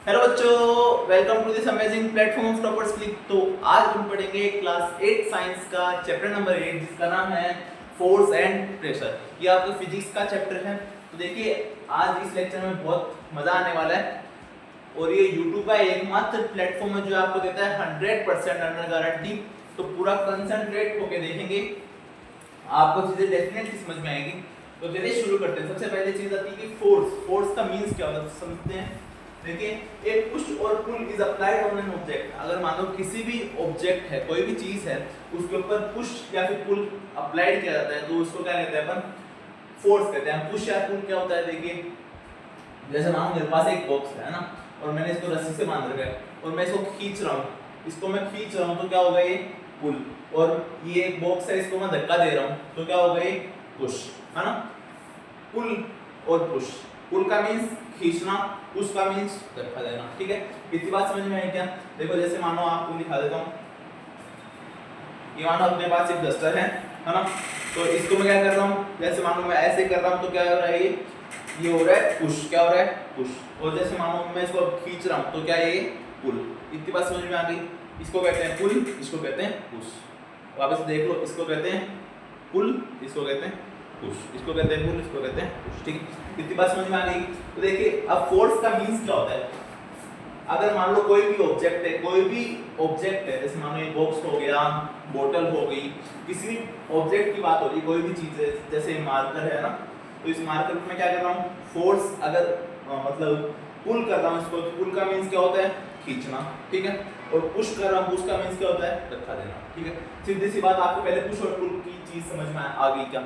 Hello बच्चों, welcome to this amazing platform of Toppers Click. तो आज हम पढ़ेंगे क्लास 8 साइंस का चैप्टर नंबर 8 जिसका नाम है फोर्स एंड प्रेशर। ये आपका फिजिक्स का चैप्टर है। तो देखिए आज इस लेक्चर में बहुत मजा आने वाला है और ये YouTube का एकमात्र प्लेटफॉर्म है जो आपको देता है 100% अंडर गारंटी। तो पूरा कंसंट्रेट होके देखेंगे, आपको चीजें डेफिनेटली समझ में आएगी। तो चलिए शुरू करते हैं। सबसे पहले चीज आती है कि फोर्स का मीन्स क्या होता है, समझते हैं। देखिए, एक पुश और pull is applied on an object. अगर मान लो किसी भी ऑब्जेक्ट है, कोई भी चीज है, उसके ऊपर पुश या फिर पुल अप्लाइड किया जाता है तो उसको क्या कहते हैं अपन? फोर्स कहते हैं। पुश या पुल क्या होता है? देखिए, जैसे मान लो मेरे पास एक बॉक्स है ना, और मैंने इसको रस्सी से बांध रखा है और मैं इसको खींच रहा हूँ, इसको मैं खींच रहा हूँ तो क्या होगा? ये पुल। और ये एक बॉक्स है, इसको मैं धक्का दे रहा हूँ तो क्या होगा? ये पुश, है ना। पुल और पुश। पुल का मीन्स खींचना, पुश का मीन्स धक्का देना। ठीक है, इतनी बात समझ में आई क्या? देखो, जैसे मानो आपको दिखा देता हूँ, ये मानो अपने पास एक डस्टर है ना। तो इसको मैं क्या कर रहा हूँ? जैसे मानो मैं ऐसे कर रहा हूँ तो क्या हो रहा है? ये हो रहा है पुश। क्या हो रहा है? पुश। और जैसे मानो मैं इसको खींच रहा हूँ तो क्या है? ये पुल। इतनी बात समझ में आ गई। इसको कहते हैं पुल, इसको कहते हैं पुश। वापस देख लो, इसको कहते हैं पुल, इसको कहते हैं पुश। इसको कहते हैं पुल, इसको कहते हैं पुश। ठीक है, इतनी बात समझ में आ गई। तो देखिए, अब फोर्स का मीन्स क्या होता है? अगर मान लो कोई भी ऑब्जेक्ट है, कोई भी ऑब्जेक्ट है, जैसे मान लो ये बॉक्स हो गया, बोतल हो गई, किसी भी ऑब्जेक्ट की बात हो रही, कोई भी चीज है, जैसे मार्कर है ना, तो इस मार्कर में क्या कर रहा हूँ? फोर्स अगर मतलब पुल कर रहा हूँ इसको, तो पुल का मीन्स क्या होता है? खींचना। ठीक है, और पुश कर रहा हूँ, पुश का मीन्स क्या होता है? धक्का देना। ठीक है, सीधी सी बात। आपको पहले पुश और पुल की चीज समझ में आ गई क्या?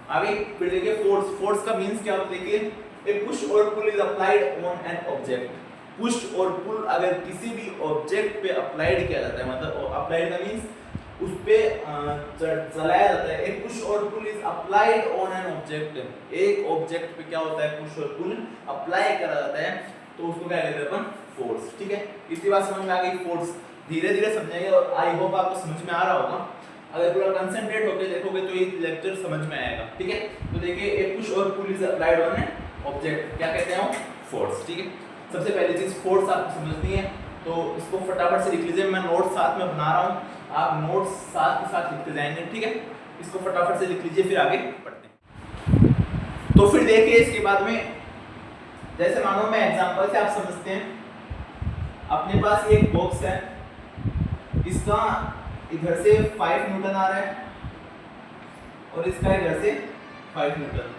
आ गई। फिर देखिए फोर्स का मीन्स क्या होता है? देखिए, ए पुश और pull is applied on an object. Push और पुल अगर किसी भी ऑब्जेक्ट पे अप्लाइड किया जाता है, मतलब अप्लाइड का मींस उस पे चलाया जाता है। एक पुश और pull is applied on an object. एक ऑब्जेक्ट पे क्या होता है? पुश और पुल अप्लाई करा जाता है, तो उसको क्या कहते हैं अपन? फोर्स। ठीक है, इतनी बात समझ में आ गई। फोर्स धीरे धीरे समझेंगे और आई होप आपको समझ में आ रहा होगा। अगर पूरा कंसंट्रेट होकर देखोगे तो ये लेक्चर समझ में आएगा। ठीक है, तो देखिए, एक पुश और pull is applied on an object, क्या कहते हैं? फोर्स। ठीक है, सबसे पहली चीज फोर्स आपको समझनी है, तो इसको फटाफट से लिख लीजिए। मैं नोट साथ में बना रहा हूँ, आप नोट्स साथ के साथ लिखते जाएंगे। ठीक है, इसको फटाफट से लिख लीजिए, फिर आगे पढ़ते हैं। तो फिर देखिए, इसके बाद में जैसे मानो मैं एग्जांपल से आप समझते हैं। अपने पास एक बॉक्स है, इसका इधर से 5 न्यूटन आ रहा है और इसका इधर से 5 न्यूटन।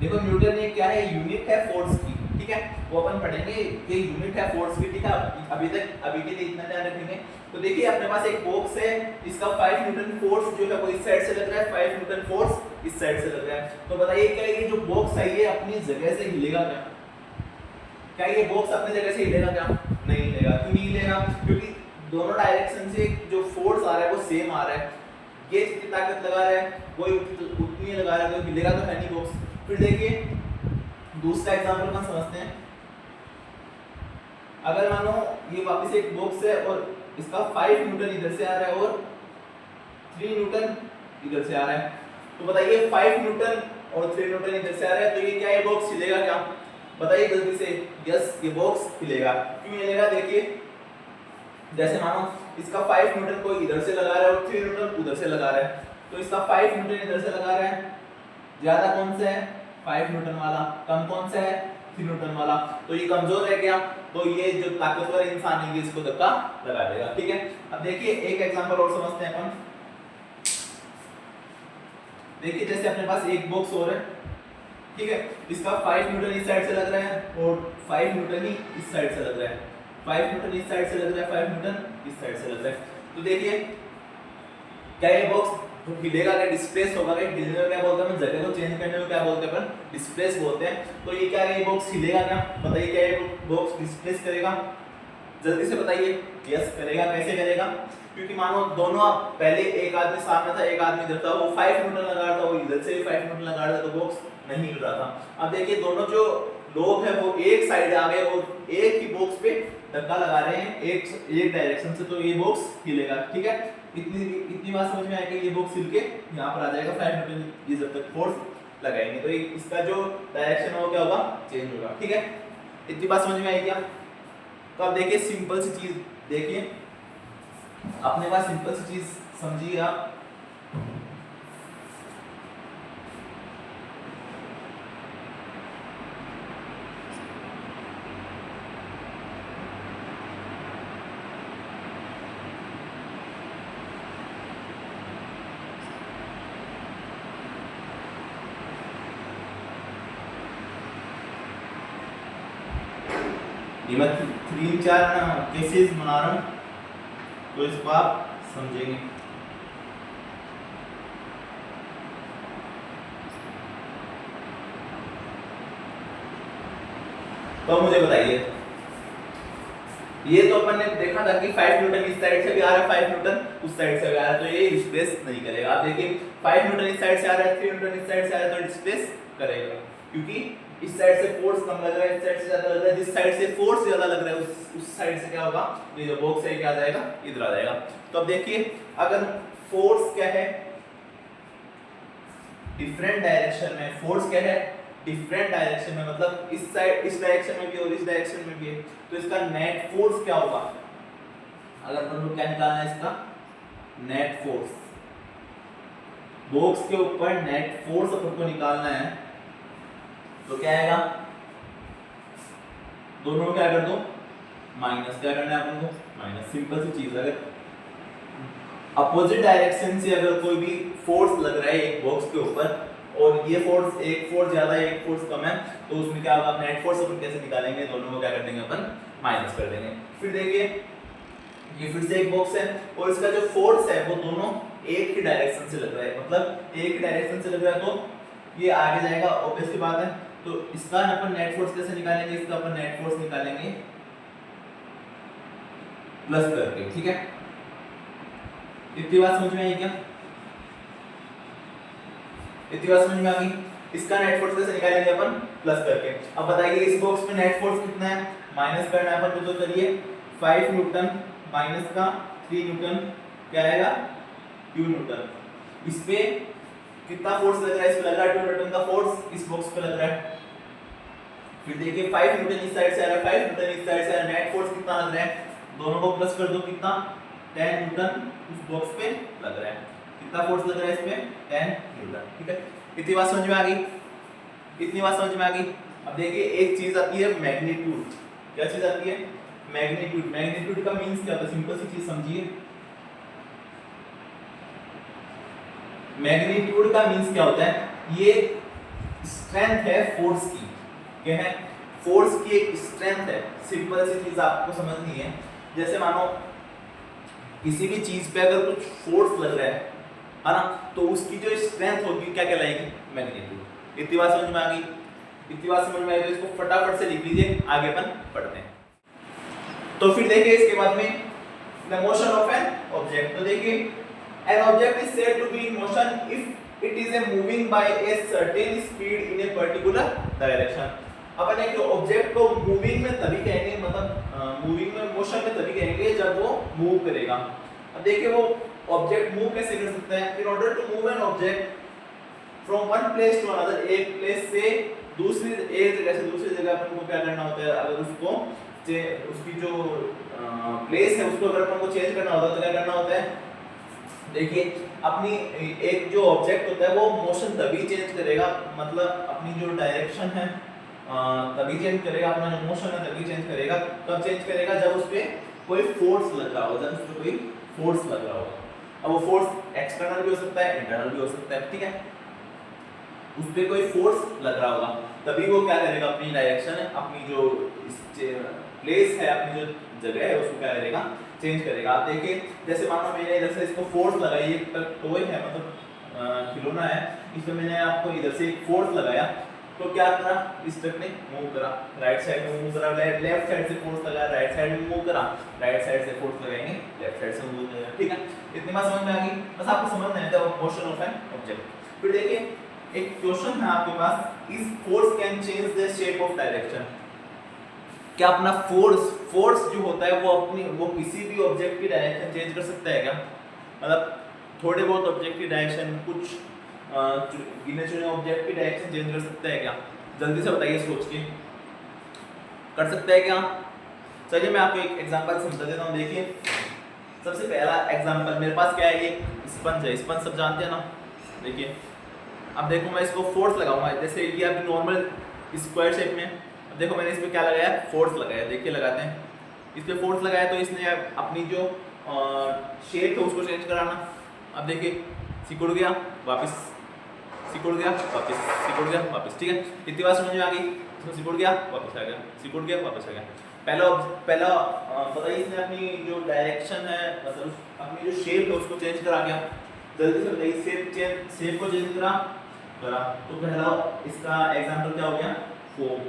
देखो, न्यूटन ये क्या है? यूनिट है फोर्स की। ठीक है, वो अपन पढ़ेंगे, ये यूनिट है फोर्स की। ठीक है, अभी के लिए इतना ध्यान रखेंगे। तो देखिए, अपने पास एक बॉक्स है, इसका 5 न्यूटन फोर्स जो है वो इस साइड से लग रहा है, 5 न्यूटन फोर्स इस साइड से लग रहा है। तो बताइए, क्या ये जो बॉक्स है ये अपनी जगह से हिलेगा क्या? क्या ये बॉक्स अपनी जगह से हिलेगा क्या? नहीं हिलेगा। क्यों नहीं हिलेगा? क्योंकि दोनों डायरेक्शन से जो फोर्स आ रहा है वो सेम आ रहा है। ये जितनी ताकत लगा रहा है वो उतनी लगा रहा है, तो हिलेगा तो है नहीं बॉक्स। फिर देखिए, दूसरा एग्जांपल अपन समझते हैं। अगर मानो ये वापस एक बॉक्स है और इसका 5 न्यूटन इधर से आ रहा है और 3 न्यूटन इधर से आ रहा है, तो बताइए 5 न्यूटन और 3 न्यूटन इधर से आ रहा है, तो ये क्या, ये बॉक्स हिलेगा क्या? बताइए जल्दी से। यस, ये बॉक्स हिलेगा। क्यों हिलेगा? देखिए, जैसे मानो इसका 5 न्यूटन कोई इधर से लगा रहा है और 3 न्यूटन उधर से लगा रहा है, तो इसका 5 न्यूटन इधर से लगा रहा है, ज्यादा कौन सा है? 5 न्यूटन वाला। कम कौन सा है? 3 न्यूटन वाला। तो ये कमजोर है क्या? तो ये जो ताकतवर इंसान है ये इसको धक्का लगा देगा। ठीक है, अब देखिए एक एग्जांपल और समझते हैं अपन। देखिए, जैसे अपने पास एक बॉक्स और है, ठीक है, इसका 5 न्यूटन इस साइड से लग रहा है और 5 न्यूटन ही इस साइड से लग रहा है। 5 न्यूटन इस साइड से लग रहा है, 5 न्यूटन इस साइड से लग रहा है। तो देखिए, क्या ये बॉक्स जो हिलेगा क्या? डिस्प्लेस होगा क्या? हिलने में क्या बोलते हैं? जगह को चेंज करने में क्या बोलते हैं? अपन डिस्प्लेस बोलते हैं। तो ये क्या है? ये बॉक्स हिलेगा क्या? बताइए, क्या ये बॉक्स डिस्प्लेस करेगा? जल्दी से बताइए। यस करेगा। कैसे करेगा? क्योंकि मानो दोनों, पहले एक आदमी सामने था, एक आदमी इधर था, वो 5 न्यूटन लगा रहा था, वो इधर से भी 5 न्यूटन लगा रहा था, तो बॉक्स नहीं हिल रहा था। अब देखिए, दोनों जो लोग हैं वो एक साइड आ गए और एक ही बॉक्स पे धक्का लगा रहे हैं एक डायरेक्शन से, तो ये बॉक्स हिलेगा। ठीक है, इतनी बात समझ में आएगी। ये बॉक्स हिल के यहाँ पर आ जाएगा 5 न्यूटन। ये जब तक फोर्स लगाएंगे तो इसका जो डायरेक्शन है वो क्या होगा? चेंज होगा। ठीक है, इतनी बात समझ में आई क्या? तो अब देखिए सिंपल सी चीज, देखिए अपने पास सिंपल सी चीज समझिए आप। ये मैं 3-4 केसेस बना रहा हूँ, तो इसको आप समझेंगे। तो मुझे बताइए, ये तो अपन ने देखा था कि 5 न्यूटन इस साइड से भी आ रहा है, 5 न्यूटन उस साइड से भी आ रहा है, तो ये डिस्प्लेस नहीं करेगा। आप देखिए 5 न्यूटन इस साइड से आ रहा है, 3 न्यूटन इस साइड से आ रहा है, तो डिस्प्लेस करेगा, क्योंकि इस साइड से फोर्स कम लग रहा है, इस साइड से ज्यादा लग रहा है। जिस साइड से फोर्स ज्यादा लग रहा है उस साइड से क्या होगा, ये जो बॉक्स है क्या आ जाएगा, इधर आ जाएगा। तो अब देखिए अगर फोर्स क्या है डिफरेंट डायरेक्शन में, फोर्स क्या है डिफरेंट डायरेक्शन में, मतलब इस साइड इस डायरेक्शन में भी और इस डायरेक्शन में भी है, तो इसका नेट फोर्स क्या होगा? अगर अपन को क्या निकालना है इसका नेट फोर्स, बॉक्स के ऊपर नेट फोर्स अपन को निकालना है, तो क्या आएगा? दोनों को क्या कर दो माइनस, क्या करना है अपन को माइनस। सिंपल सी चीज, अगर अपोजिट डायरेक्शन से अगर कोई भी फोर्स लग रहा है एक बॉक्स के ऊपर और ये फोर्स, एक फोर्स ज्यादा है एक फोर्स कम है, तो उसमें क्या होगा नेट फोर्स अपन कैसे निकालेंगे? दोनों को क्या कर देंगे अपन माइनस कर देंगे। फिर देखिए ये फिर से एक बॉक्स है और इसका जो फोर्स है वो दोनों एक ही डायरेक्शन से लग रहा है, मतलब एक ही डायरेक्शन से लग रहा है, तो ये आगे जाएगा, ऑब्वियस सी बात है। तो इसका अपन नेट फोर्स कैसे निकालेंगे? इसका अपन नेट फोर्स निकालेंगे प्लस करके, ठीक है? इतनी बात समझ में आई क्या? इतनी बात समझ में आ गई? इसका नेट फोर्स कैसे निकालेंगे अपन? प्लस करके। अब बताइए इस बॉक्स में नेट फोर्स कितना है? माइनस करना है अपन को, तो करिए 5 न्यूटन माइनस का 3 न्यूटन क्या आएगा? 2 न्यूटन। इस पे कितना फोर्स लग रहा है? इस पे लग रहा है 2 न्यूटन का फोर्स, इस बॉक्स पे लग रहा है। फिर देखिए 5 न्यूटन इस साइड से आ रहा है, 5 न्यूटन इस साइड से आ रहा है, नेट फोर्स कितना लग रहा है? दोनों को प्लस कर दो, कितना? 10 न्यूटन उस बॉक्स पे लग रहा है। कितना फोर्स लग रहा है इसमें? 10 न्यूटन, ठीक है? इतनी बात समझ में आ गई? इतनी बात समझ में आ गई? अब देखिए एक चीज आती है मैग्नीट्यूड। क्या चीज आती है? मैग्नीट्यूड। मैग्नीट्यूड का मींस क्या होता है? सिंपल सी चीज समझिए, मैग्नीट्यूड का मींस क्या होता है? ये स्ट्रेंथ है फोर्स की। क्या है? फोर्स की एक स्ट्रेंथ है। सिंपल सी चीज आपको समझनी है, जैसे मानो किसी भी चीज पे अगर कुछ फोर्स लग रहा है ना, तो उसकी जो स्ट्रेंथ होगी क्या कहलाएगी? मैग्नीट्यूड। इतनी बात समझ में आ गई? इतनी बात समझ में आई तो इसको फटाफट से लिख लीजिए, आगे अपन पढ़ते हैं। तो फिर देखिए इसके बाद में the motion of an object. तो देखिए an object is said to be in motion if it is a moving by a certain speed in a particular direction. अपन एक ऑब्जेक्ट को मूविंग में तभी कहेंगे, मतलब मूविंग में, मोशन में तभी कहेंगे जब वो मूव करेगा। अब देखिए वो ऑब्जेक्ट मूव कैसे कर सकता है? In order to move an object from one place to another, एक प्लेस से दूसरी, एक जगह से दूसरी जगह अपन को क्या करना होता है? अगर उसको उसकी जो प्लेस है उसको अगर अपन को चेंज करना होता है तो क्या करना होता है? देखिए अपनी एक जो ऑब्जेक्ट होता है वो मोशन तभी चेंज करेगा, मतलब अपनी जो डायरेक्शन है तभी चेंज करेगा, अपना जो मोशन है तभी चेंज करेगा। कब चेंज करेगा? जब उस पे कोई फोर्स लग रहा हो, जब उस पे कोई फोर्स लग रहा होगा। अब वो फोर्स एक्सटर्नल भी हो सकता है, इंटरनल भी हो सकता है, ठीक है? उस पे कोई फोर्स लग रहा होगा तभी वो क्या करेगा? अपनी डायरेक्शन है, अपनी जो प्लेस है, अपनी जो जगह है उसको क्या करेगा? चेंज करेगा। आप देखिए जैसे मानो मैंने इधर से इसको फोर्स लगाई, एक टॉय है, मतलब खिलौना है, इसमें मैंने आपको इधर से एक फोर्स लगाया, तो क्या करा? इस ट्रक ने मूव करा, राइट साइड में मूव करा, लेफ्ट साइड से फोर्स लगा, राइट साइड में मूव करा, राइट साइड से फोर्स लगाएंगे, लेफ्ट साइड से मूव करेगा, ठीक है? इतनी बात समझ में आ गई? बस आपको समझना है the motion of an object. फिर देखिए एक क्वेश्चन है आपके पास, is force can change the shape of direction. क्या अपना फोर्स जो होता है वो किसी भी ऑब्जेक्ट की डायरेक्शन चेंज कर सकता है क्या? मतलब थोड़े बहुत ऑब्जेक्ट की डायरेक्शन, कुछ गिने चुने ऑब्जेक्ट की डायरेक्शन चेंज कर सकता है क्या? जल्दी से बताइए सोच के। कर सकते हैं क्या? चलिए मैं आपको एक एग्जांपल समझा देता हूँ। देखिए सबसे पहला एग्जांपल मेरे पास क्या है, ये स्पंज है। स्पंज सब जानते हैं ना। देखिए अब देखो मैं इसको फोर्स लगाऊंगा, जैसे ये अभी नॉर्मल स्क्वायर शेप में। अब देखो मैंने इस पर क्या लगाया, फोर्स लगाया। देखिए लगाते हैं, इस पर फोर्स लगाया तो इसने अपनी जो शेप है उसको चेंज कराना। अब देखिए सिकुड़ गया वापस, सिकुड़ गया वापस, सिकुड़ गया वापस। ठीक है, इतनी बात समझ में आ गई। इसमें सिकुड़ गया वापस आ गया, सिकुड़ गया वापस आ गया। पहला पहला बताइए इसने अपनी जो डायरेक्शन है, मतलब अपनी जो शेप है उसको चेंज करा गया। जल्दी से बताइए शेप को चेंज करा। तो पहला इसका एग्जांपल क्या हो गया, फोम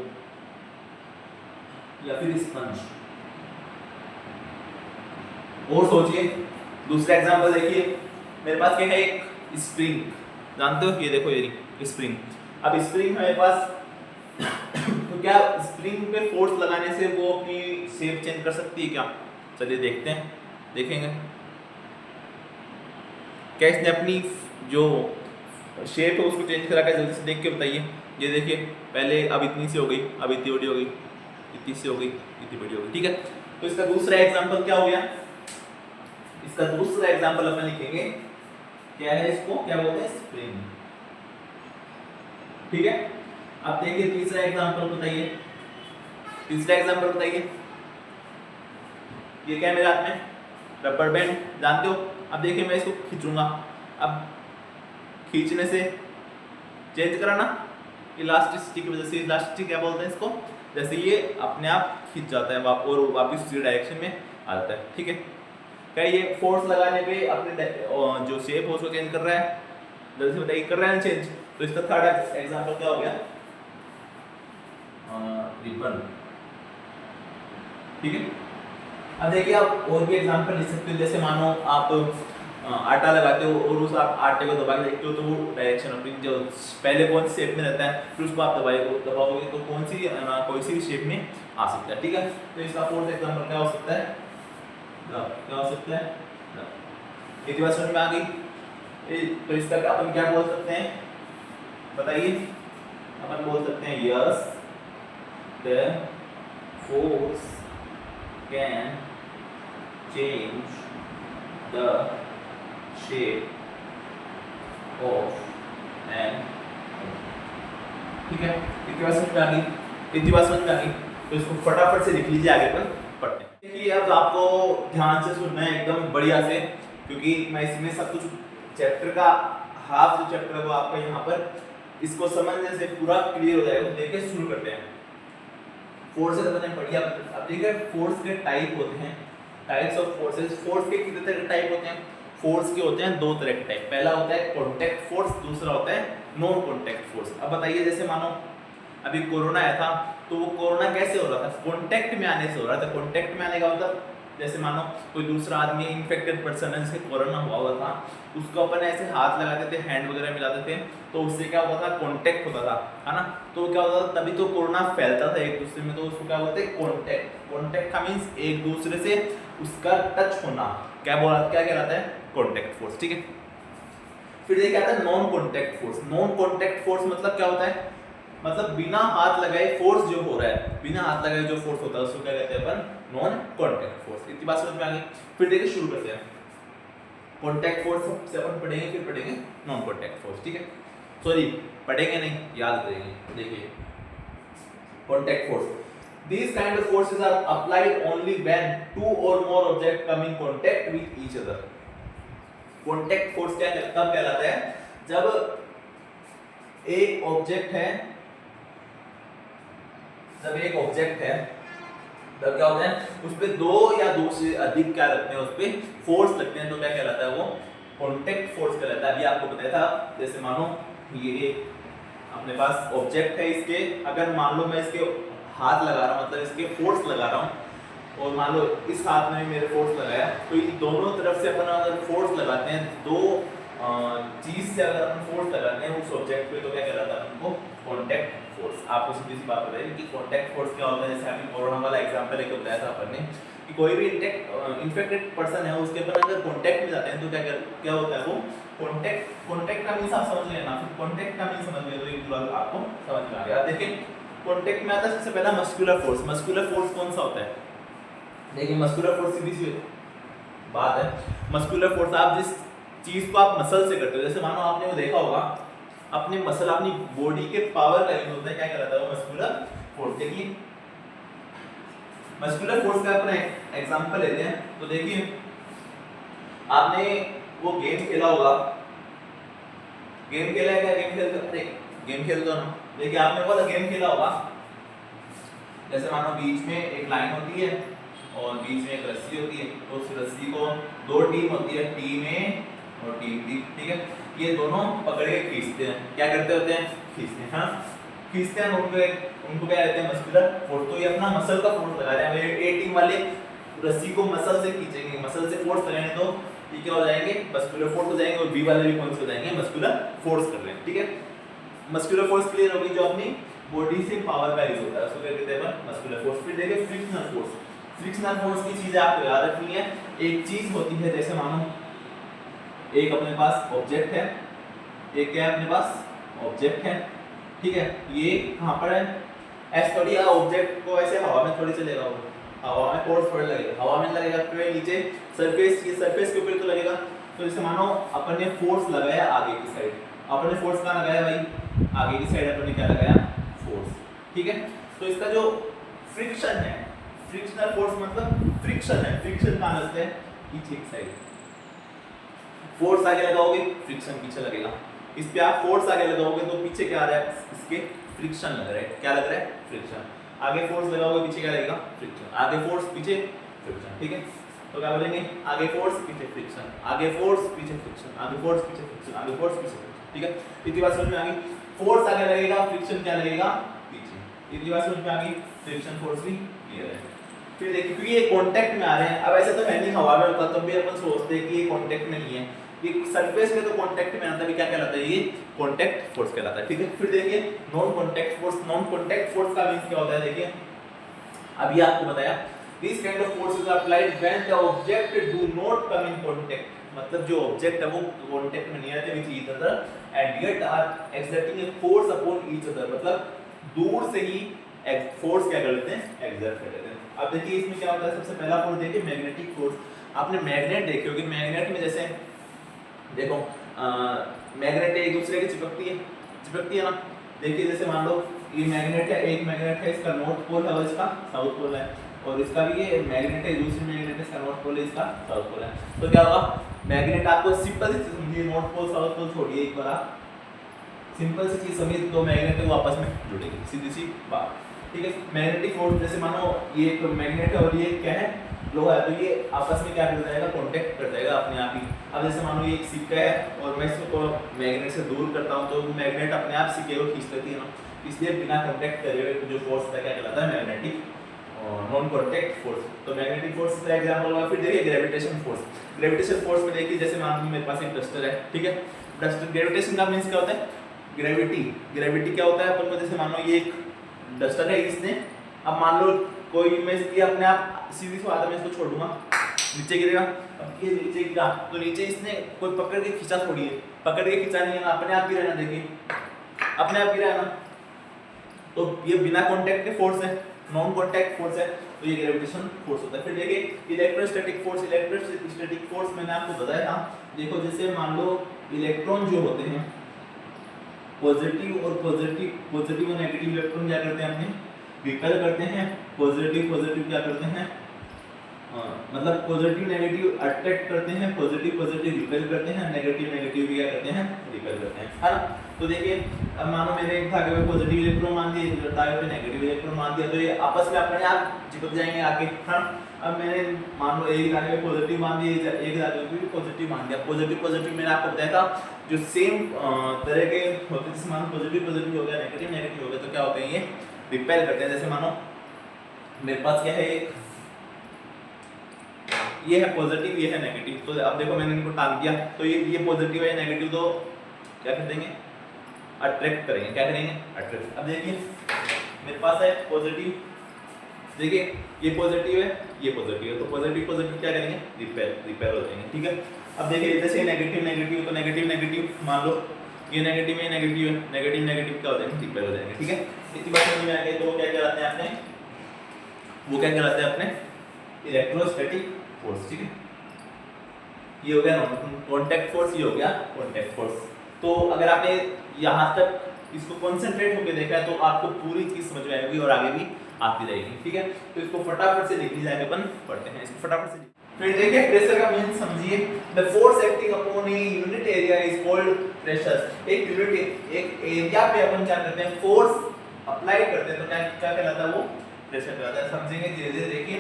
या फिर स्पंज। और सोचिए दूसरा एग्जांपल देखिए, मेरे पास क्या है, एक स्प्रिंग। जानते हो ये देखो ये स्प्रिंग। अब स्प्रिंग मेरे पास तो क्या स्प्रिंग पे फोर्स लगाने से वो अपनी शेप चेंज कर सकती है क्या? चलिए देखते हैं, देखेंगे क्या इसने अपनी जो शेप है उसको चेंज करा के। जल्दी से देख के बताइए। ये देखिए पहले अब इतनी सी हो गई, अब इतनी बड़ी हो गई, इतनी सी हो गई, इतनी बड़ी हो गई। ठीक है, तो इसका दूसरा एग्जांपल क्या हो गया, इसका दूसरा एग्जांपल अपन लिखेंगे क्या है, इसको क्या बोलते हैं, स्प्रिंग। ठीक है, अब देखिए तीसरा एग्जांपल बताइए, तीसरा एग्जांपल बताइए। ये क्या है मेरे हाथ में, रबर बैंड, जानते हो। अब देखिए मैं इसको खींचूंगा, अब खींचने से चेंज कराना, इलास्टिसिटी की वजह से। इलास्टिसिटी क्या बोलते हैं इसको, जैसे ये अपने आप खींच जाता है और वापस उसी डायरेक्शन में आ जाता है। ठीक है, क्या ये फोर्स लगाने पे अपने जो शेप है उसको चेंज कर रहा है? जल्दी से बताइए, कर रहा है चेंज। तो इसका थर्ड एग्जांपल क्या हो गया, रिबन। ठीक है, अब देखिए आप और भी एग्जांपल लिख सकते हो। जैसे मानो आप आटा लगाते हो और उस आप आटे को दबा के देखते हो तो वो डायरेक्शन अपनी जो पहले कौन सी शेप में रहता है, फिर उसको आप दबाओगे तो कौन सी कोई सी भी शेप में आ सकता है। ठीक है, तो इसका फोर्थ एग्जांपल क्या हो सकता है, क्या हो सकता है, इतनी बात समझ में आ गई। तो इसका अपन क्या बोल सकते हैं बताइए, अपन बोल सकते हैं yes the force can change the shape of an. ठीक है, इतनी बात समझ में आ गई, इतनी बात समझ में आ गई। तो इसको फटाफट से लिख लीजिए, आगे पर पढ़ते हैं। देखिए अब आपको ध्यान से सुनना है एकदम बढ़िया से, क्योंकि मैं इसमें सब कुछ चैप्टर का हाफ जो चैप्टर है वो आपका यहाँ पर इसको समझने से पूरा क्लियर हो जाएगा। तो देखिए शुरू करते हैं। फोर्सेस अपने बढ़िया। अब देखिए फोर्स के टाइप होते हैं, टाइप्स ऑफ फोर्सेस। फोर्स के कितने तरह के टाइप होते हैं, फोर्स के होते हैं दो तरह के टाइप। पहला होता है कॉन्टैक्ट फोर्स, दूसरा होता है नॉन कॉन्टैक्ट फोर्स। अब बताइए जैसे मानो अभी कोरोना आया था, तो वो कोरोना कैसे हो रहा था, कॉन्टैक्ट में आने से हो रहा था। कॉन्टैक्ट में आने का मतलब जैसे मानो कोई दूसरा आदमी इन्फेक्टेड पर्सन है जिसे कोरोना हुआ था, उसको अपन ऐसे हाथ लगाते थे, हैंड वगैरह मिलाते थे, तो उससे क्या होता था, कॉन्टैक्ट होता था, है ना। तो क्या होता था, तभी तो कोरोना फैलता था एक दूसरे में। तो उसको क्या बोलते हैं, कॉन्टैक्ट। कॉन्टैक्ट का मीन्स एक दूसरे से उसका टच होना, क्या कहलाता है, कॉन्टैक्ट फोर्स। ठीक है, फिर ये क्या आता है, non contact force. Non contact force मतलब क्या होता है, मतलब बिना हाथ लगाए फोर्स जो हो रहा है, बिना हाथ लगाए जो फोर्स होता है उसको क्या कहते हैं अपन, नॉन कॉन्टैक्ट फोर्स। इतनी बात समझ में आ गई। फिर देखिए शुरू करते हैं। कॉन्टैक्ट फोर्स से अपन पढ़ेंगे, फिर पढ़ेंगे नॉन कॉन्टैक्ट फोर्स। ठीक है, सॉरी पढ़ेंगे नहीं, याद करेंगे। देखिए contact force, these kind of forces are applied only when two or more objects come in contact with each other. Contact force क्या तब कहलाता है जब एक ऑब्जेक्ट है, तब क्या होता है, उस पे दो या दो से अधिक क्या लगते हैं, उस पे फोर्स लगते हैं, तो क्या कहलाता है, वो कॉन्टैक्ट फोर्स कहलाता है। अभी आपको बताया था, जैसे मानो ये अपने पास ऑब्जेक्ट है, इसके अगर मान लो मैं इसके हाथ लगा रहा हूँ, मतलब इसके फोर्स लगा रहा हूँ, और मान लो इस हाथ में मेरे फोर्स लगाया, तो ये दोनों तरफ से अपन अगर फोर्स लगाते हैं, दो चीज से अगर अपन फोर्स लगाते हैं उस ऑब्जेक्ट पे, तो क्या कहलाता है, उनको कॉन्टैक्ट फोर्स। आपको सीधी सी बात बताइए कि कॉन्टैक्ट फोर्स क्या होता है। जैसे अभी कोरोना वाला एग्जांपल लेके बताया था अपन ने कि कोई भी इन्फेक्टेड पर्सन है, उसके अपन अगर कॉन्टैक्ट में जाते हैं तो क्या होता है, वो कॉन्टैक्ट का मींस आप समझ लेना। फिर कॉन्टैक्ट का मींस समझ ले तो ये पूरा आपको समझ में आ गया। देखिए कांटेक्ट में आता है सबसे पहला मस्कुलर फोर्स। मस्कुलर फोर्स कौन सा होता है? देखिए मस्कुलर फोर्स सीधी सी बात है, मस्कुलर फोर्स आप जिस चीज को आप मसल से करते हो, जैसे मानो आपने वो देखा होगा अपने मसल अपनी बॉडी के पावर का यूज होता है, क्या कहलाता है वो? Muscular force. देखिए मस्कुलर फोर्स का अपने एग्जांपल लेते हैं, तो देखिए आपने वो गेम खेला होगा, गेम खेला है क्या? गेम खेल दो ना। देखिए आपने वो गेम खेला होगा, जैसे मानो बीच में एक लाइन होती है और बीच में एक रस्सी होती है, तो उस रस्सी को दो टीम होती है, टीम ए और टीम बी, ठीक है? ये दोनों पकड़ के खींचते हैं, क्या करते होते हैं? खींचते हैं, हाँ खींचते हैं, उनको क्या कहते हैं? Muscular force. तो ये अपना मसल का फोर्स लगा रहे हैं। ए टीम वाले रस्सी को मसल से खींचेंगे, मसल से फोर्स लगाएंगे तो ये क्या हो जाएंगे? मस्कुलर फोर्स हो जाएंगे। और बी वाले भी कौन से हो जाएंगे? मस्कुलर फोर्स कर रहे हैं, ठीक है? मस्कुलर फोर्स क्लियर होगी, जो अपनी बॉडी से पावर का यूज होता है उसको क्या कहते हैं? Muscular force. फिर देखिए फ्रिक्शनल फोर्स। फ्रिक्शनल फोर्स की चीजें आपको याद रखनी है। एक चीज होती है, जैसे मानो एक अपने पास ऑब्जेक्ट है, एक क्या है अपने पास? ऑब्जेक्ट है, ठीक है? ये कहां पर है? ऐसे थोड़ी ऑब्जेक्ट को ऐसे हवा में थोड़ी चलेगा, वो हवा में फोर्स थोड़ी लगेगा, हवा में लगेगा फिर नीचे सरफेस, ये सरफेस के ऊपर तो लगेगा। तो जैसे मानो अपन ने फोर्स लगाया आगे की साइड, अपन ने फोर्स कहां लगाया भाई? आगे की साइड अपन ने क्या लगाया? फोर्स, ठीक है? तो इसका जो फ्रिक्शन है, फ्रिक्शनल फोर्स मतलब फ्रिक्शन है, फ्रिक्शन कहां लगता है? पीछे की साइड। फोर्स आगे लगाओगे, फ्रिक्शन पीछे लगेगा। इस पे आप फोर्स आगे लगाओगे तो पीछे क्या आ रहा है? इसके फ्रिक्शन लग रहा है। क्या लग रहा है? फ्रिक्शन। आगे फोर्स लगाओगे, पीछे क्या लगेगा? फ्रिक्शन। आगे फोर्स, पीछे फ्रिक्शन, ठीक है? तो क्या बोलेंगे? आगे फोर्स, पीछे फ्रिक्शन, आगे फोर्स, पीछे फ्रिक्शन, आगे फोर्स, पीछे फ्रिक्शन, आगे फोर्स, पीछे फ्रिक्शन, ठीक है? इतनी बात समझ में आ गई? फोर्स आगे लगेगा, फ्रिक्शन क्या लगेगा? पीछे। इतनी बात समझ में आ गई? फ्रिक्शन फोर्स भी क्लियर है। फिर देखिए क्योंकि ये कांटेक्ट में आ रहे हैं, अब ऐसे तो है नहीं हवा में होता, तब भी अपन सोचते हैं कि ये कांटेक्ट में नहीं है, ये सरफेस में तो कांटेक्ट में आता है, क्या कहलाता है? ये कांटेक्ट फोर्स कहलाता है, ठीक है? फिर देखिए non contact force. Non contact force का मींस क्या होता है? देखिए अभी आपको बताया, this kind of forces are applied when the object do not come in contact, मतलब जो ऑब्जेक्ट है वो कांटेक्ट में नहीं आते with each other and yet are exerting a force upon each other, मतलब दूर से ही फोर्स क्या कर लेते हैं? एक्सर्ट कर लेते हैं। अब देखिए इसमें क्या होता है? सबसे पहला फोर्स देखिए मैग्नेटिक फोर्स। आपने मैग्नेट देखे होंगे, मैग्नेट में जैसे देखो मैग्नेट एक दूसरे के चिपकती है ना। देखिए जैसे मान लो ये मैग्नेट है, एक मैग्नेट है, इसका नॉर्थ पोल है और इसका साउथ पोल है, और इसका भी ये मैग्नेट है, दूसरी मैग्नेट है, इसका नॉर्थ पोल है, इसका साउथ पोल है। तो क्या होगा? मैग्नेट आपको सिंपल सी समझिए, नॉर्थ पोल साउथ पोल छोड़िए, एक बार आप सिंपल सी चीज समझिए, दो मैग्नेट है वो आपस में जुड़ेंगे, सीधी सी बात, ठीक है? मैग्नेटिक फोर्स जैसे मानो ये एक मैग्नेट है और ये क्या है? लोहा है, तो ये आपस में क्या कर जाएगा? कांटेक्ट कर जाएगा अपने आप ही। अब जैसे मानो ये एक सिक्का है और मैं इसको मैग्नेट से दूर करता हूं, तो मैग्नेट अपने आप सिक्के को खींच लेती है ना, इसलिए बिना कांटेक्ट करे हुए जो फोर्स होता है क्या कहलाता है? मैग्नेटिक और नॉन कांटेक्ट फोर्स। तो मैग्नेटिक फोर्स का एग्जांपल होगा। फिर देखिए ग्रेविटेशन फोर्स। ग्रेविटेशन फोर्स में देखिए जैसे मान लो मेरे पास एक डस्टर है, ठीक है? डस्टर, ग्रेविटेशन का मींस क्या होता है? ग्रेविटी क्या होता है? अपन को जैसे मान लो ये एक डस्टर है, इसने अब मान लो कोई मैं इसकी अपने आप सीधी सी बात है, मैं इसको छोड़ दूंगा, नीचे गिरेगा, अब ये नीचे गिरा तो नीचे इसने कोई पकड़ के खींचा थोड़ी है, पकड़ के खींचा नहीं है ना, अपने आप गिरा ना, देखिए अपने आप गिरा है ना, तो ये बिना कांटेक्ट के फोर्स है, नॉन कांटेक्ट फोर्स है, तो ये ग्रेविटेशन फोर्स होता है। फिर देखिए इलेक्ट्रोस्टैटिक फोर्स। इलेक्ट्रोस्टैटिक फोर्स मैंने आपको बताया था, देखो जैसे मान लो इलेक्ट्रॉन जो होते हैं पॉजिटिव और नेगेटिव इलेक्ट्रॉन क्या करते हैं? अपने रिपेल करते हैं। पॉजिटिव क्या करते हैं? मतलब पॉजिटिव नेगेटिव अट्रैक्ट करते हैं, पॉजिटिव रिपेल करते हैं, नेगेटिव भी क्या करते हैं? रिपेल करते हैं, है ना? तो देखिए अब मानो मैंने एक धागे में पॉजिटिव इलेक्ट्रॉन मान दिए, धागे पे नेगेटिव इलेक्ट्रॉन मान दिया, तो ये आपस में अपने आप चिपक जाएंगे आके, हाँ? अब मैंने मान लो एक धागे में पॉजिटिव मान दिए, एक धागे में पॉजिटिव मान दिया। पॉजिटिव मैंने आपको बताया था जो सेम तरह के होते हैं, जैसे मानो पॉजिटिव हो गया, नेगेटिव हो गया, तो क्या होते हैं? ये रिपेल करते हैं। जैसे मानो मेरे पास क्या है, ये है पॉजिटिव, ये है नेगेटिव, तो अब देखो मैंने इनको टांग दिया, तो ये पॉजिटिव है, नेगेटिव, तो क्या कर देंगे? अट्रैक्ट करेंगे। क्या करेंगे? अट्रैक्ट। अब देखिए मेरे पास है पॉजिटिव, देखिए ये पॉजिटिव है, तो पॉजिटिव क्या करेंगे? रिपेल हो जाएंगे, ठीक है? अब देखिए जैसे नेगेटिव तो नेगेटिव मान लो ये नेगेटिव है, नेगेटिव क्या हो जाएंगे? रिपेल हो जाएंगे, ठीक है? इतनी बात समझ में आ गई। तो वो क्या कहलाते हैं अपने, वो क्या कहलाते हैं अपने इलेक्ट्रोस्टैटिक फोर्स। ठीक है, ये हो गया कॉन्टैक्ट फोर्स, ये हो गया कॉन्टैक्ट फोर्स। तो अगर आपने यहाँ तक इसको कंसंट्रेट होकर देखा है तो आपको पूरी चीज समझ में आएगी और आगे भी आती रहेगी। ठीक है, तो इसको फटाफट से लिख लीजिए, अपन पढ़ते हैं इसको फटाफट से। फिर देखिए प्रेशर का मीन समझिए, the force acting upon a unit area is called pressure. एक यूनिट एक एरिया पे अपन क्या करते हैं, फोर्स अप्लाई करते हैं, तो क्या क्या कहलाता है वो, प्रेशर कहलाता है। समझेंगे धीरे धीरे। देखिए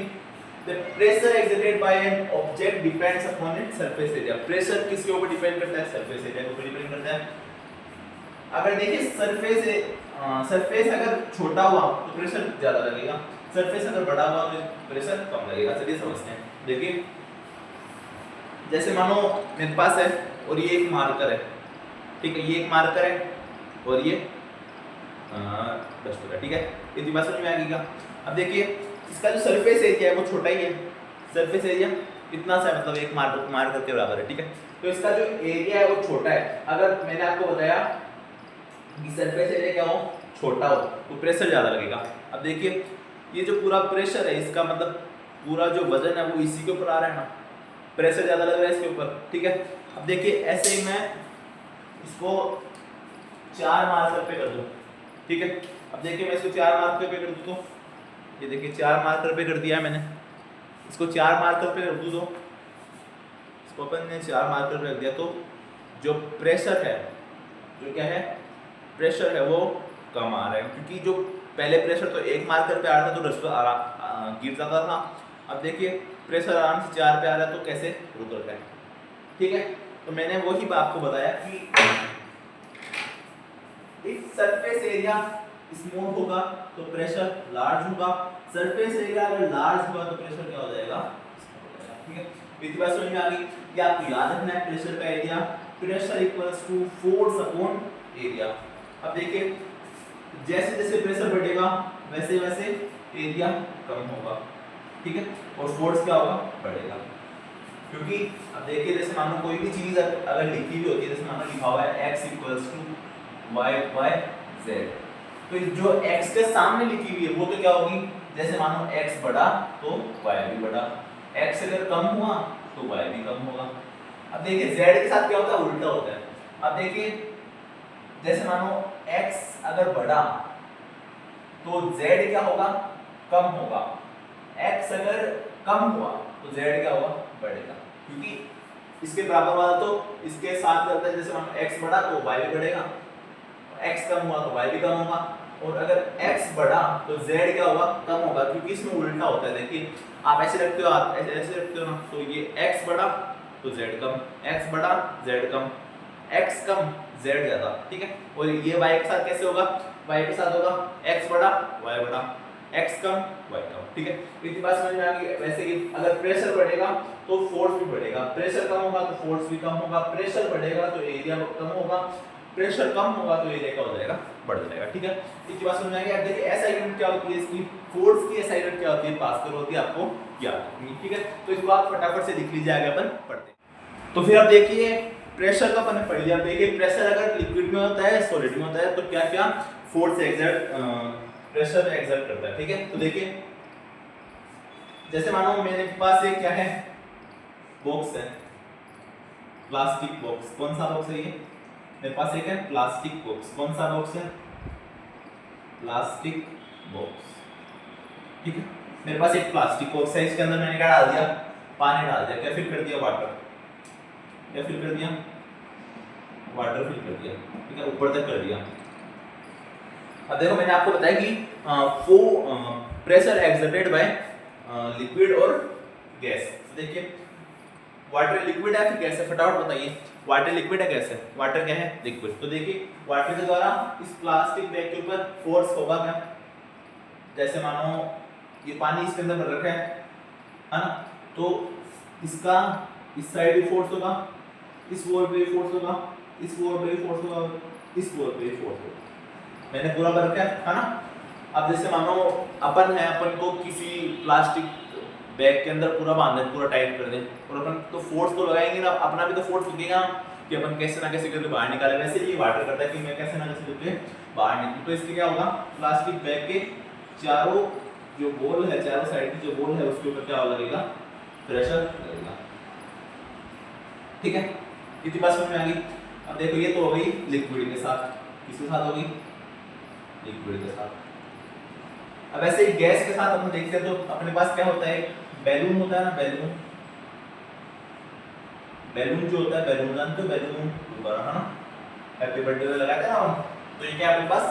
the pressure exerted by an object depends upon its surface area. Pressure किसके ऊपर डिपेंड करता है, सरफेस एरिया के ऊपर डिपेंड करता है। अगर देखिए सरफेस अगर छोटा हुआ तो प्रेशर ज्यादा लगेगा, सरफेस अगर बड़ा हुआ तो प्रेशर कम लगेगा। चलिए समझते हैं। देखिए जैसे मानो मेरे पास है और ये एक मार्कर है, ठीक है, ये एक मार्कर है और ये डस्टर है। ठीक है, इतनी बात समझ में आ गई क्या। अब देखिए इसका जो सरफेस एरिया है वो छोटा ही है, सरफेस एरिया इतना सा मतलब एक मार्कर के बराबर है। ठीक है, तो इसका जो एरिया है वो छोटा है। अगर मैंने आपको बताया कि सरफेस एरिया क्या हो, छोटा हो, तो प्रेशर ज्यादा लगेगा। अब देखिए ये जो पूरा प्रेशर है, इसका मतलब पूरा जो वजन है वो इसी के ऊपर आ रहा है ना, प्रेशर ज्यादा लग रहा है इसके ऊपर। ठीक है, अब देखिए ऐसे ही मैं इसको 4 मार्कर पे कर दूं। ठीक है, अब देखिए मैं इसको 4 मार्कर पे कर दूं, तो ये देखिए 4 मार्कर पे कर दिया है मैंने, इसको 4 मार्कर पे कर दूं, तो इसको अपन ने 4 मार्कर पे रख दिया, तो जो प्रेशर है, जो क्या है प्रेशर है वो कम आ रहा है, क्योंकि जो पहले प्रेशर तो 1 मार्कर पे आ रहा था तो रस्ता गिर जाता था। अब देखिए प्रेशर आराम से 4 पे आ रहा है, तो कैसे रुक रहा है। ठीक है, तो मैंने वही बात आपको बताया कि इफ सरफेस एरिया स्मॉल होगा तो प्रेशर लार्ज होगा, सरफेस एरिया अगर लार्ज होगा तो प्रेशर क्या हो जाएगा, ठीक है। इतनी बात समझ में आ गई। ये आपको याद रखना है, प्रेशर का area, pressure equals to force upon area. अब देखिए जैसे जैसे प्रेशर बढ़ेगा वैसे वैसे एरिया कम होगा, ठीक है, और फोर्स क्या होगा, बढ़ेगा। क्योंकि अब देखिए जैसे मान लो कोई भी चीज अगर लिखी हुई होती है, जैसे मान लो लिखा हुआ है x equals to y y z, तो जो x के सामने लिखी हुई है वो तो क्या होगी, जैसे मान लो x बढ़ा तो y भी बढ़ा, x अगर कम हुआ तो y भी कम होगा। अब देखिए z के साथ क्या होता है, उल्टा होता है। अब देखिए जैसे मानो x अगर बढ़ा तो z क्या होगा, कम होगा, x अगर कम हुआ तो z क्या होगा, बढ़ेगा। क्योंकि इसके बराबर वाला तो इसके साथ चलता है, जैसे मानो x बढ़ा तो y भी बढ़ेगा, x कम हुआ तो y भी कम होगा, और अगर x बढ़ा तो z क्या होगा, कम होगा, क्योंकि इसमें उल्टा होता है। देखिए आप ऐसे रखते हो, आप ऐसे रखते हो ना, तो ये x बढ़ा तो z कम, x बढ़ा z कम, x कम z ज्यादा, ठीक है। और ये y के साथ कैसे होगा, y के साथ होगा x बढ़ा y बढ़ा, x कम y कम, ठीक है। इतनी बात समझ में आ गई। वैसे ही अगर प्रेशर बढ़ेगा तो फोर्स भी बढ़ेगा, प्रेशर कम होगा तो फोर्स भी कम होगा, प्रेशर बढ़ेगा तो एरिया कम होगा, प्रेशर कम होगा तो एरिया क्या हो जाएगा, बढ़ जाएगा, ठीक है। इतनी बात समझ में आ गई। अब देखिए एसआई यूनिट क्या होती है इसकी, फोर्स की एसआई यूनिट क्या होती है, पास्कल होती है, आपको याद रखनी, ठीक है। तो इसको आप फटाफट से लिख लीजिए, आगे अपन पढ़ते हैं। तो फिर आप देखिए प्रेशर का अपन ने पढ़ लिया। देखिए प्रेशर अगर लिक्विड में होता है, सॉलिड में होता है, तो क्या क्या फोर्स एक्सर्ट प्रेशर एक्सर्ट करता है, ठीक है। तो देखिए जैसे मानो मेरे पास एक क्या है, बॉक्स है, प्लास्टिक बॉक्स। कौन सा बॉक्स है ये, मेरे पास एक है प्लास्टिक बॉक्स। कौन सा बॉक्स है, प्लास्टिक बॉक्स, ठीक है। मेरे पास एक प्लास्टिक बॉक्स है, इसके अंदर मैंने क्या डाल दिया, पानी डाल दिया, क्या फिल कर दिया, वाटर, क्या फिल कर दिया, वाटर फिल कर दिया, ठीक है, ऊपर तक कर दिया। अब देखो मैंने आपको बताया कि प्रेशर एक्सर्टेड बाय लिक्विड और गैस। तो देखिए वाटर लिक्विड है फिर गैस है, फटाफट बताइए, वाटर लिक्विड है गैस है, वाटर क्या है, लिक्विड। तो देखिए वाटर के द्वारा इस प्लास्टिक बैग के ऊपर फोर्स होगा क्या, जैसे मानो ये पानी इसके अंदर भर रखा है ना, तो इसका इस साइड भी फोर्स होगा, इस वॉल पे भी फोर्स होगा, इस वॉल पे भी फोर्स होगा, इस वॉल पे भी फोर्स होगा। मैंने पूरा भर रखा है ना। अब जैसे मानो अपन है, अपन को किसी प्लास्टिक बैग के अंदर पूरा बांध दें, पूरा टाइट कर दें, और अपन तो फोर्स तो लगाएंगे ना, अपना भी तो फोर्स लगेगा कि अपन कैसे ना कैसे करके बाहर निकाले, वैसे ये वाटर करता है कि मैं कैसे ना कैसे करके बाहर निकलूं। तो इसके क्या होगा, प्लास्टिक बैग के चारों जो बॉल है, चारों साइड की जो बॉल है उसके ऊपर क्या लगेगा, प्रेशर लगेगा। ठीक है, इतनी बात समझ में आ गई। अब देखो ये तो हो गई लिक्विड के साथ, किसके साथ होगी, लिक्विड के साथ। अब ऐसे ही गैस के साथ अपन देखते हैं तो अपने पास क्या होता है, बैलून होता है ना, बैलून, बैलून जो होता है, बैलून जानते हो, बैलून दोबारा है ना, हैप्पी बर्थडे में लगाते हैं ना हम, तो ये क्या है अपने पास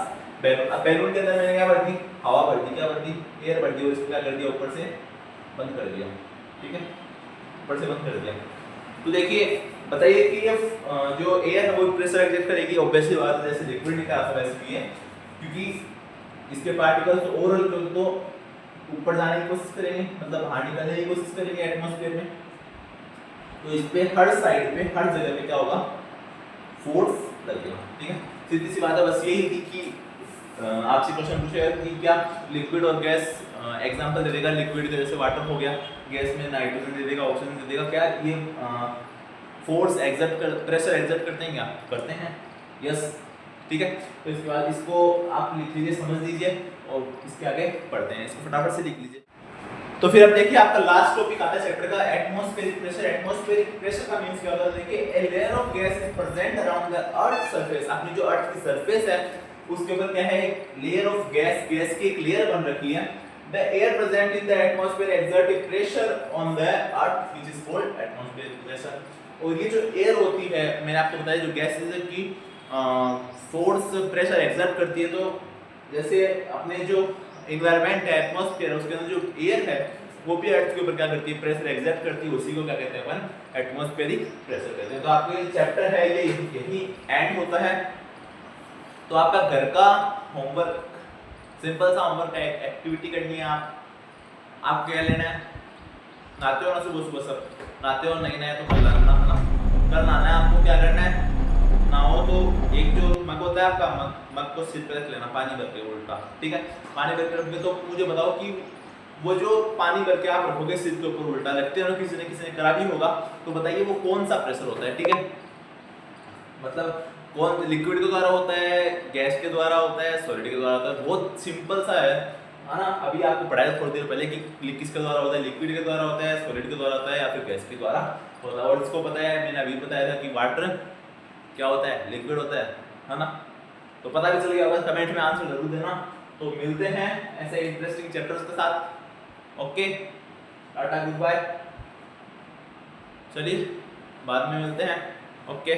बैलून। अब बैलून के अंदर मैंने क्या भर दी, हवा भर दी, क्या भर दी, एयर भर दी, और इसको क्या कर दिया, ऊपर से बंद कर दिया। ठीक है, ऊपर से बंद कर दिया। तो देखिए बताइए कि ये जो एयर है वो प्रेशर एग्जर्ट करेगी, ऑब्वियसली बात है, जैसे लिक्विड का वैसे भी है, क्योंकि इसके पार्टिकल्स ओवरऑल तो ऊपर जाने की कोशिश करेंगे, मतलब बाहर निकलने की कोशिश करेंगे एटमॉस्फेयर में। तो इस पे हर साइड पे, हर जगह पे क्या होगा, फोर्स लगेगा। ठीक है, सीधी सी बात है, बस यही थी कि आपसे क्वेश्चन पूछेगा कि क्या लिक्विड और गैस, एग्जांपल दे देगा, लिक्विड के जैसे वाटर हो गया, गैस में नाइट्रोजन दे देगा, ऑक्सीजन दे देगा, क्या ये फोर्स एग्जर्ट कर, प्रेशर एग्जर्ट करते हैं, क्या करते हैं, यस। ठीक है, तो इसके बाद इसको आप लिख लीजिए, समझ लीजिए, और इसके आगे पढ़ते हैं, इसको फटाफट से लिख लीजिए। तो फिर अब देखिए आपका लास्ट टॉपिक आता है चैप्टर का, एटमॉस्फेरिक प्रेशर। एटमॉस्फेरिक प्रेशर का मींस क्या होता है, देखिए a layer of gas is present around the earth surface. अपनी जो अर्थ की सरफेस है उसके ऊपर क्या है, एक लेयर ऑफ गैस, गैस की एक लेयर बन रखी है। The air present in the atmosphere exert A pressure on the earth which is called atmospheric pressure. और ये जो एयर होती है, मैंने आपको बताया जो गैसेस की फोर्स प्रेशर एक्सर्ट करती है, तो जैसे अपने जो एनवायरनमेंट है, एटमॉस्फेयर, उसके अंदर जो एयर है वो भी अर्थ के ऊपर क्या करती है, प्रेशर एग्जर्ट करती है, उसी को क्या कहते हैं अपन, एटमॉस्फेरिक प्रेशर कहते हैं। तो आपका ये चैप्टर है ये यही एंड होता है। तो आपका घर का होमवर्क, सिंपल सा होमवर्क है, एक्टिविटी करनी है, आप क्या लेना है, नहाते हो ना सुबह सुबह, सब नहाते हो, नहीं नहाए तो कल नहाना है आपको। क्या करना है, ना हो तो एक जो मग होता है आपका, मग को सिर पे रख लेना, पानी भर के उल्टा। ठीक है, पानी भर के रखोगे तो मुझे बताओ कि वो जो पानी भर के आप रखोगे सिर के ऊपर उल्टा, रखते हो किसी ने करा भी होगा, तो बताइए वो कौन सा प्रेशर होता है। ठीक है, मतलब कौन, लिक्विड के द्वारा होता है, गैस के द्वारा होता है, सॉलिड के द्वारा होता है, बहुत सिंपल सा है ना। अभी आपको पढ़ाया थोड़ी देर पहले कि किसके द्वारा होता है, लिक्विड के द्वारा होता है, सॉलिड के द्वारा होता है, या फिर गैस के द्वारा होता है। और इसको पता है, मैंने अभी बताया था कि वाटर क्या होता है, लिक्विड होता है ना। तो पता भी चल गया होगा, कमेंट में आंसर जरूर देना। तो मिलते हैं ऐसे इंटरेस्टिंग चैप्टर्स के साथ। ओके, टाटा, गुड बाय, चलिए बाद में मिलते हैं। ओके।